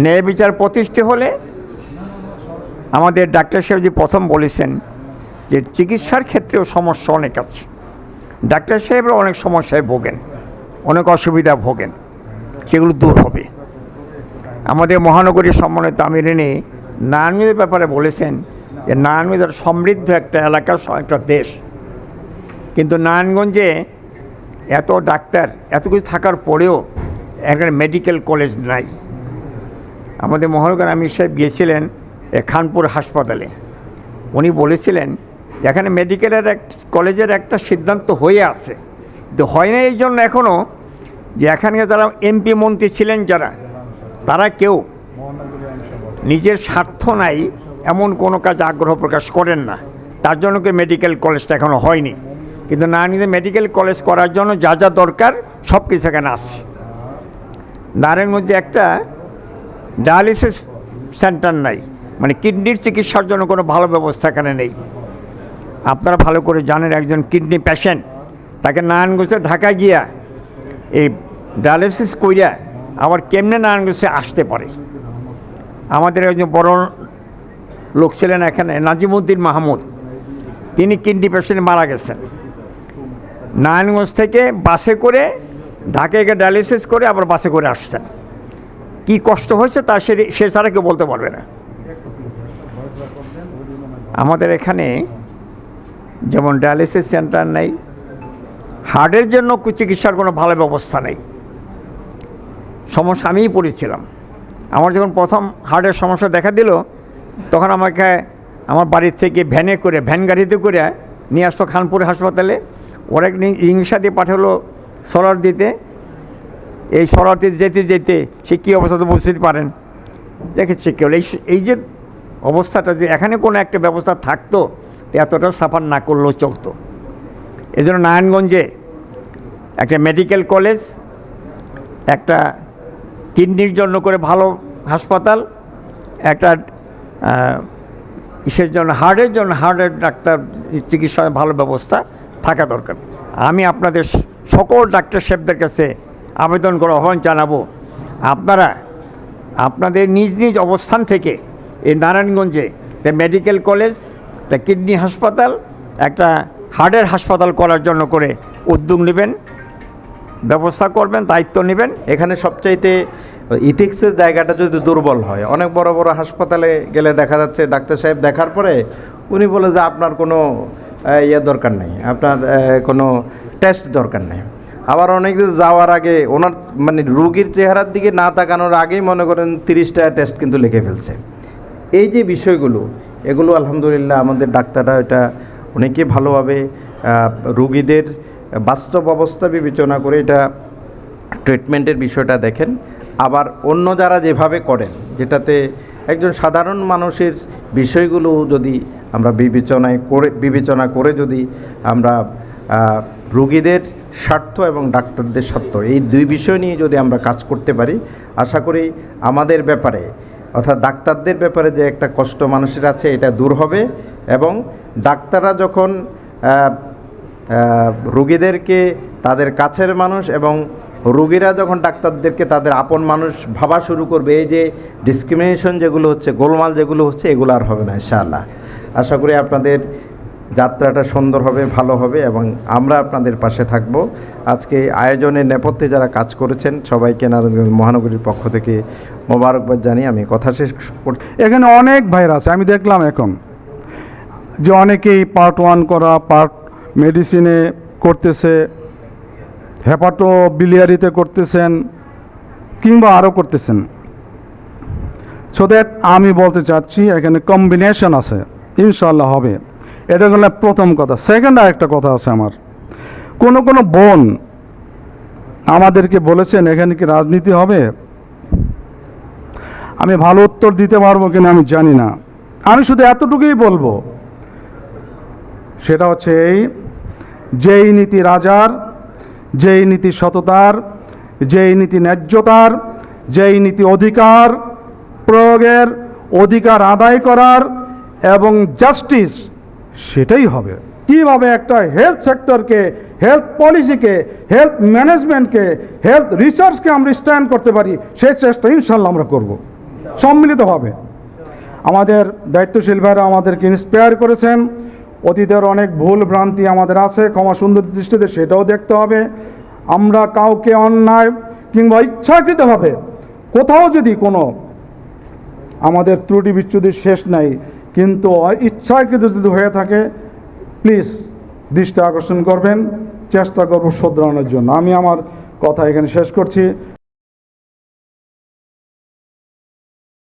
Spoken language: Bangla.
ন্যায় বিচার প্রতিষ্ঠা হলে আমাদের ডাক্তার সাহেব যে প্রথম বলেছেন যে চিকিৎসার ক্ষেত্রেও সমস্যা অনেক আছে, ডাক্তার সাহেবরা অনেক সমস্যায় ভোগেন, অনেক অসুবিধা ভোগেন, সেগুলো দূর হবে। আমাদের মহানগরী সম্মানিত আমির এনে নারায়ণগঞ্জের ব্যাপারে বলেছেন যে নারায়ণগঞ্জ সমৃদ্ধ একটা এলাকা, একটা দেশ, কিন্তু নারায়ণগঞ্জে এত ডাক্তার এত কিছু থাকার পরেও একটা মেডিকেল কলেজ নাই। আমাদের মহানগর আমির সাহেব গিয়েছিলেন খানপুর হাসপাতালে, উনি বলেছিলেন এখানে মেডিকেলের কলেজের একটা সিদ্ধান্ত হয়ে আছে, কিন্তু হয় না এই জন্য এখনও যে এখানকার যারা এমপি মন্ত্রী ছিলেন যারা, তারা কেউ নিজের স্বার্থ নাই এমন কোনো কাজ আগ্রহ প্রকাশ করেন না, তার জন্য কি মেডিকেল কলেজটা এখনও হয়নি। কিন্তু নারায়ণগঞ্জে মেডিকেল কলেজ করার জন্য যা যা দরকার সব কিছু এখানে আছে। নারায়ণগঞ্জে একটা ডায়ালিসিস সেন্টার নাই, মানে কিডনির চিকিৎসার জন্য কোনো ভালো ব্যবস্থা এখানে নেই। আপনারা ভালো করে জানেন, একজন কিডনি পেশেন্ট তাকে নারায়ণগঞ্জে ঢাকা গিয়া এই ডায়ালিসিস কইরা আবার কেমনে নারায়ণগঞ্জে আসতে পারে। আমাদের একজন বড় লোক ছিলেন এখানে নাজিমুদ্দিন মাহমুদ, তিনি কিডনি পেশেন্ট মারা গেছেন, নারায়ণগঞ্জ থেকে বাসে করে ঢাকায় গিয়ে ডায়ালিসিস করে আবার বাসে করে আসছেন। কি কষ্ট হয়েছে তা সে ছাড়া কেউ বলতে পারবে না। আমাদের এখানে যেমন ডায়ালিসিস সেন্টার নেই, হার্টের জন্য চিকিৎসার কোনো ভালো ব্যবস্থা নেই। সমস্যা আমিই পড়েছিলাম। আমার যখন প্রথম হার্টের সমস্যা দেখা দিল, তখন আমাকে আমার বাড়ির থেকে ভ্যান গাড়িতে করে নিয়ে আসতো খানপুর হাসপাতালে। ওরা ইংলিশা দিয়ে পাঠালো সরার দিতে। এই সরাতে যেতে যেতে সে কী অবস্থা তো বুঝতে পারেন, দেখেছে কেউ এই যে অবস্থাটা, যে এখানে কোনো একটা ব্যবস্থা থাকতো এতটা সাফার না করলেও চলতো। এই জন্য নারায়ণগঞ্জে একটা মেডিকেল কলেজ, একটা কিডনির জন্য করে ভালো হাসপাতাল, একটা ইসের জন্য হার্টের ডাক্তার চিকিৎসার ভালো ব্যবস্থা থাকা দরকার। আমি আপনাদের সকল ডাক্তার সাহেবদের কাছে আবেদন করে আহ্বান জানাবো, আপনারা আপনাদের নিজ নিজ অবস্থান থেকে এই নারায়ণগঞ্জে একটা মেডিকেল কলেজ, একটা কিডনি হাসপাতাল, একটা হার্টের হাসপাতাল করার জন্য করে উদ্যোগ নেবেন, ব্যবস্থা করবেন, দায়িত্ব নেবেন। এখানে সবচাইতে ইথিক্সের জায়গাটা যদি দুর্বল হয়, অনেক বড় বড় হাসপাতালে গেলে দেখা যাচ্ছে ডাক্তার সাহেব দেখার পরে উনি বলে যে আপনার কোনো দরকার নেই, আপনার কোনো টেস্ট দরকার নেই। আবার অনেক যে যাওয়ার আগে ওনার মানে রুগীর চেহারার দিকে না তাকানোর আগেই মনে করেন 30টা টেস্ট কিন্তু লিখে ফেলছে। এই যে বিষয়গুলো, এগুলো আলহামদুলিল্লাহ আমাদের ডাক্তাররা এটা অনেকে ভালোভাবে রুগীদের বাস্তব অবস্থা বিবেচনা করে এটা ট্রিটমেন্টের বিষয়টা দেখেন। আবার অন্য যারা যেভাবে করেন, যেটাতে একজন সাধারণ মানুষের বিষয়গুলো যদি আমরা বিবেচনা করে যদি আমরা রুগীদের স্বার্থ এবং ডাক্তারদের স্বার্থ, এই দুই বিষয় নিয়ে যদি আমরা কাজ করতে পারি, আশা করি আমাদের ব্যাপারে অর্থাৎ ডাক্তারদের ব্যাপারে যে একটা কষ্ট মানুষের আছে এটা দূর হবে। এবং ডাক্তাররা যখন রুগীদেরকে তাদের কাছের মানুষ এবং রুগীরা যখন ডাক্তারদেরকে তাদের আপন মানুষ ভাবা শুরু করবে, এই যে ডিসক্রিমিনেশন যেগুলো হচ্ছে, গোলমাল যেগুলো হচ্ছে, এগুলো আর হবে না ইনশাআল্লাহ। আশা করি আপনাদের যাত্রাটা সুন্দর হবে, ভালো হবে এবং আমরা আপনাদের পাশে থাকব। আজকে আয়োজনের নেপথ্যে যারা কাজ করেছেন সবাইকে নারায়ণগঞ্জ মহানগরীর পক্ষ থেকে মোবারকবাদ জানিয়ে আমি কথা শেষ করছি। এখানে অনেক ভাইরা আছে, আমি দেখলাম এখন যে অনেকেই পার্ট 1 করা, পার্ট মেডিসিনে করতেছে, হেপাটো বিলিয়ারিতে করতেছেন, কিংবা আরও করতেছেন। সো দ্যাট আমি বলতে চাচ্ছি এখানে কম্বিনেশন আছে, ইনশাল্লাহ হবে। এটা হলো প্রথম কথা। সেকেন্ড আরেকটা কথা আছে আমার, কোনো বোন আমাদেরকে বলেছেন এখানে কি রাজনীতি হবে। আমি ভালো উত্তর দিতে পারবো কিনা আমি জানি না, আমি শুধু এতটুকুই বলবো, সেটা হচ্ছে যেই নীতি রাজার, যেই নীতি সততার, যেই নীতি ন্যায্যতার, যেই নীতি অধিকার প্রয়োগের, অধিকার আদায় করার এবং জাস্টিস, সেটাই হবে। কীভাবে একটা হেলথ সেক্টরকে, হেলথ পলিসিকে, হেলথ ম্যানেজমেন্টকে, হেলথ রিসার্চকে আমরা স্ট্যান্ড করতে পারি, সেই চেষ্টা ইনশাল্লাহ আমরা করব। সম্মিলিতভাবে আমাদের দায়িত্বশীল ভাইরা আমাদেরকে ইন্সপায়ার করেছেন। অতীতের অনেক ভুল ভ্রান্তি আমাদের আছে, ক্ষমা সুন্দর দৃষ্টিতে সেটাও দেখতে হবে। আমরা কাউকে অন্যায় কিংবা ইচ্ছাকৃতভাবে কোথাও যদি কোনো আমাদের ত্রুটি বিচ্যুতির শেষ নাই, কিন্তু ইচ্ছাকৃত যদি হয়ে থাকে প্লিজ দৃষ্টি আকর্ষণ করবেন, চেষ্টা করব শুধরানোর জন্য। আমি আমার কথা এখানে শেষ করছি।